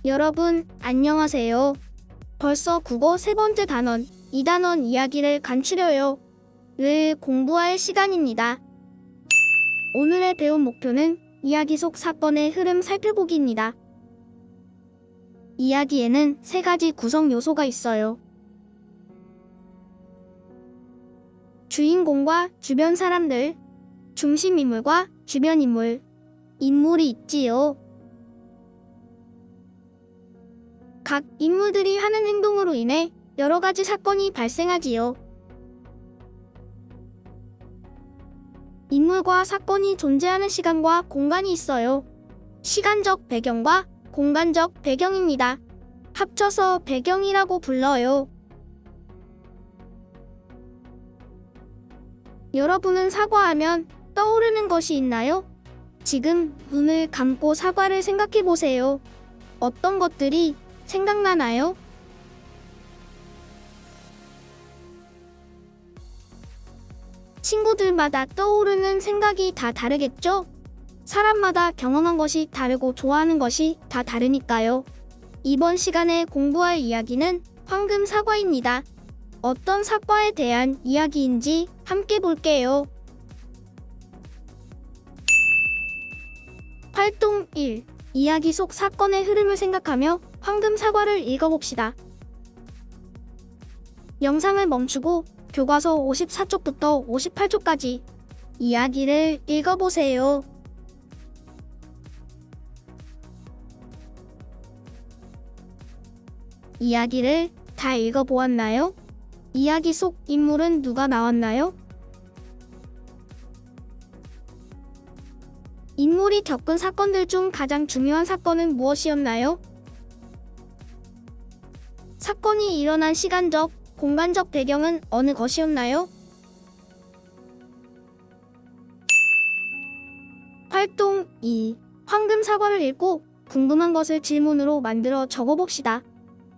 여러분, 안녕하세요. 벌써 국어 세 번째 단원, 2단원 이야기를 간추려요. 를 공부할 시간입니다. 오늘의 배움 목표는 이야기 속 사건의 흐름 살펴보기입니다. 이야기에는 세 가지 구성 요소가 있어요. 주인공과 주변 사람들, 중심 인물과 주변 인물, 인물이 있지요. 각 인물들이 하는 행동으로 인해 여러 가지 사건이 발생하지요. 인물과 사건이 존재하는 시간과 공간이 있어요. 시간적 배경과 공간적 배경입니다. 합쳐서 배경이라고 불러요. 여러분은 사과하면 떠오르는 것이 있나요? 지금 눈을 감고 사과를 생각해 보세요. 어떤 것들이 생각나나요? 친구들마다 떠오르는 생각이 다 다르겠죠? 사람마다 경험한 것이 다르고 좋아하는 것이 다 다르니까요. 이번 시간에 공부할 이야기는 황금 사과입니다. 어떤 사과에 대한 이야기인지 함께 볼게요. 활동 1. 이야기 속 사건의 흐름을 생각하며 황금 사과를 읽어봅시다. 영상을 멈추고 교과서 54쪽부터 58쪽까지 이야기를 읽어보세요. 이야기를 다 읽어보았나요? 이야기 속 인물은 누가 나왔나요? 인물이 겪은 사건들 중 가장 중요한 사건은 무엇이었나요? 사건이 일어난 시간적, 공간적 배경은 어느 것이었나요? 활동 2. 황금 사과를 읽고 궁금한 것을 질문으로 만들어 적어봅시다.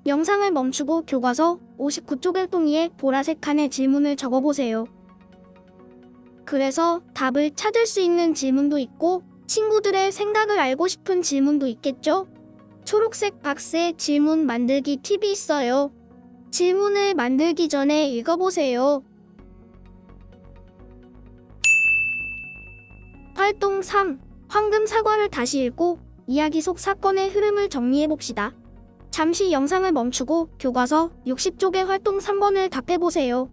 영상을 멈추고 교과서 59쪽을 통해 보라색 칸에 질문을 적어보세요. 그래서 답을 찾을 수 있는 질문도 있고 친구들의 생각을 알고 싶은 질문도 있겠죠? 초록색 박스에 질문 만들기 팁이 있어요. 질문을 만들기 전에 읽어보세요. 활동 3. 황금 사과를 다시 읽고 이야기 속 사건의 흐름을 정리해봅시다. 잠시 영상을 멈추고 교과서 60쪽의 활동 3번을 답해보세요.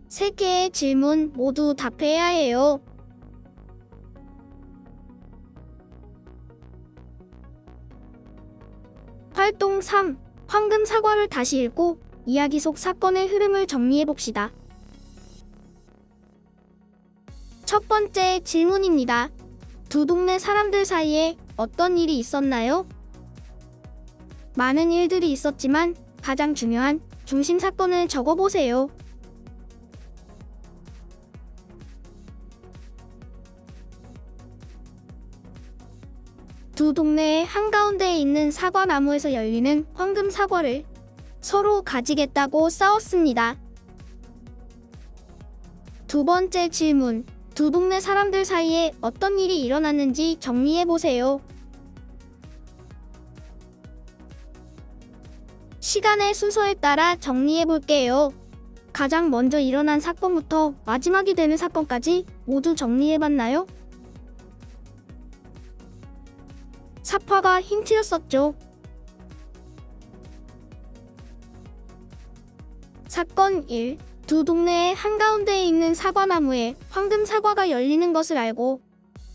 3개의 질문 모두 답해야 해요. 활동 3. 황금 사과를 다시 읽고 이야기 속 사건의 흐름을 정리해봅시다. 첫 번째 질문입니다. 두 동네 사람들 사이에 어떤 일이 있었나요? 많은 일들이 있었지만 가장 중요한 중심 사건을 적어보세요. 두 동네의 한가운데에 있는 사과나무에서 열리는 황금 사과를 서로 가지겠다고 싸웠습니다. 두 번째 질문. 두 동네 사람들 사이에 어떤 일이 일어났는지 정리해보세요. 시간의 순서에 따라 정리해볼게요. 가장 먼저 일어난 사건부터 마지막이 되는 사건까지 모두 정리해봤나요? 사파가 힌트였었죠. 사건 1. 두 동네의 한가운데에 있는 사과나무에 황금 사과가 열리는 것을 알고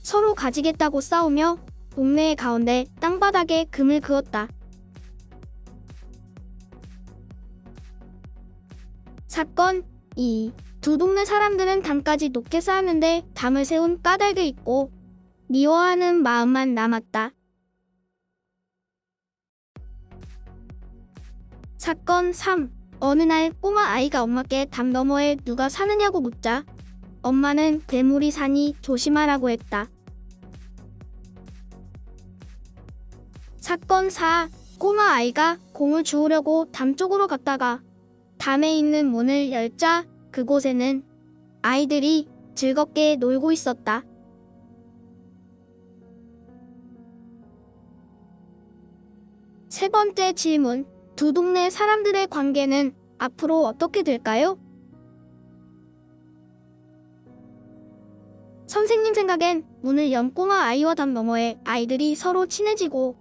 서로 가지겠다고 싸우며 동네의 가운데 땅바닥에 금을 그었다. 사건 2. 두 동네 사람들은 담까지 높게 쌓았는데 담을 세운 까닭을 잊고 미워하는 마음만 남았다. 사건 3. 어느 날 꼬마 아이가 엄마께 담 너머에 누가 사느냐고 묻자 엄마는 괴물이 사니 조심하라고 했다. 사건 4. 꼬마 아이가 공을 주우려고 담 쪽으로 갔다가 담에 있는 문을 열자 그곳에는 아이들이 즐겁게 놀고 있었다. 세 번째 질문. 두 동네 사람들의 관계는 앞으로 어떻게 될까요? 선생님 생각엔 문을 연 꼬마 아이와 담 너머에 아이들이 서로 친해지고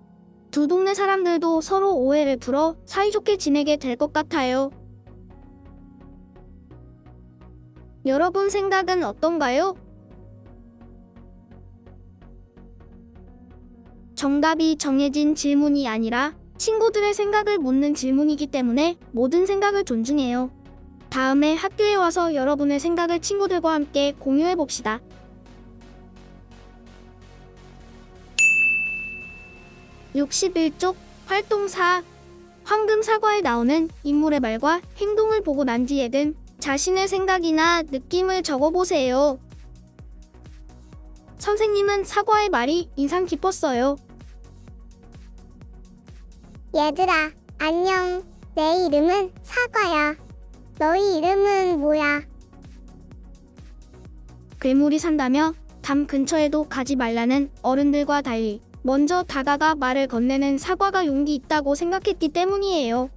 두 동네 사람들도 서로 오해를 풀어 사이좋게 지내게 될 것 같아요. 여러분 생각은 어떤가요? 정답이 정해진 질문이 아니라 친구들의 생각을 묻는 질문이기 때문에 모든 생각을 존중해요. 다음에 학교에 와서 여러분의 생각을 친구들과 함께 공유해 봅시다. 61쪽 활동 4. 황금 사과에 나오는 인물의 말과 행동을 보고 난지에 든 자신의 생각이나 느낌을 적어보세요. 선생님은 사과의 말이 인상 깊었어요. 얘들아, 안녕. 내 이름은 사과야. 너희 이름은 뭐야? 괴물이 산다며 담 근처에도 가지 말라는 어른들과 달리 먼저 다가가 말을 건네는 사과가 용기 있다고 생각했기 때문이에요.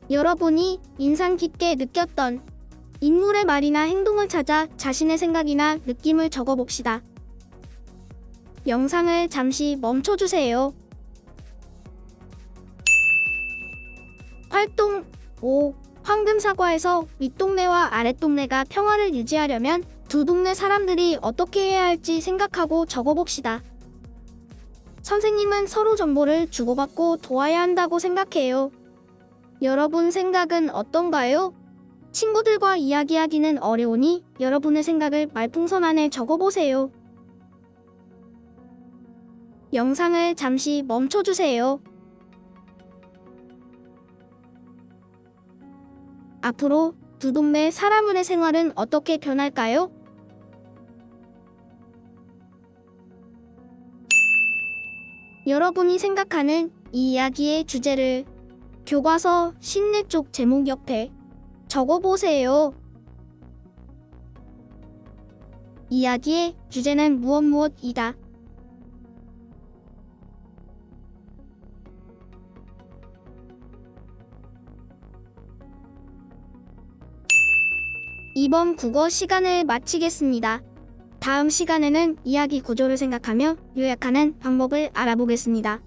여러분이 인상 깊게 느꼈던 인물의 말이나 행동을 찾아 자신의 생각이나 느낌을 적어봅시다. 영상을 잠시 멈춰주세요. 활동 5. 황금사과에서 윗동네와 아랫동네가 평화를 유지하려면 두 동네 사람들이 어떻게 해야 할지 생각하고 적어봅시다. 선생님은 서로 정보를 주고받고 도와야 한다고 생각해요. 여러분 생각은 어떤가요? 친구들과 이야기하기는 어려우니 여러분의 생각을 말풍선 안에 적어보세요. 영상을 잠시 멈춰주세요. 앞으로 두 동네 사람들의 생활은 어떻게 변할까요? 여러분이 생각하는 이 이야기의 주제를 교과서 14쪽 제목 옆에 적어보세요. 이야기의 주제는 무엇이다. 이번 국어 시간을 마치겠습니다. 다음 시간에는 이야기 구조를 생각하며 요약하는 방법을 알아보겠습니다.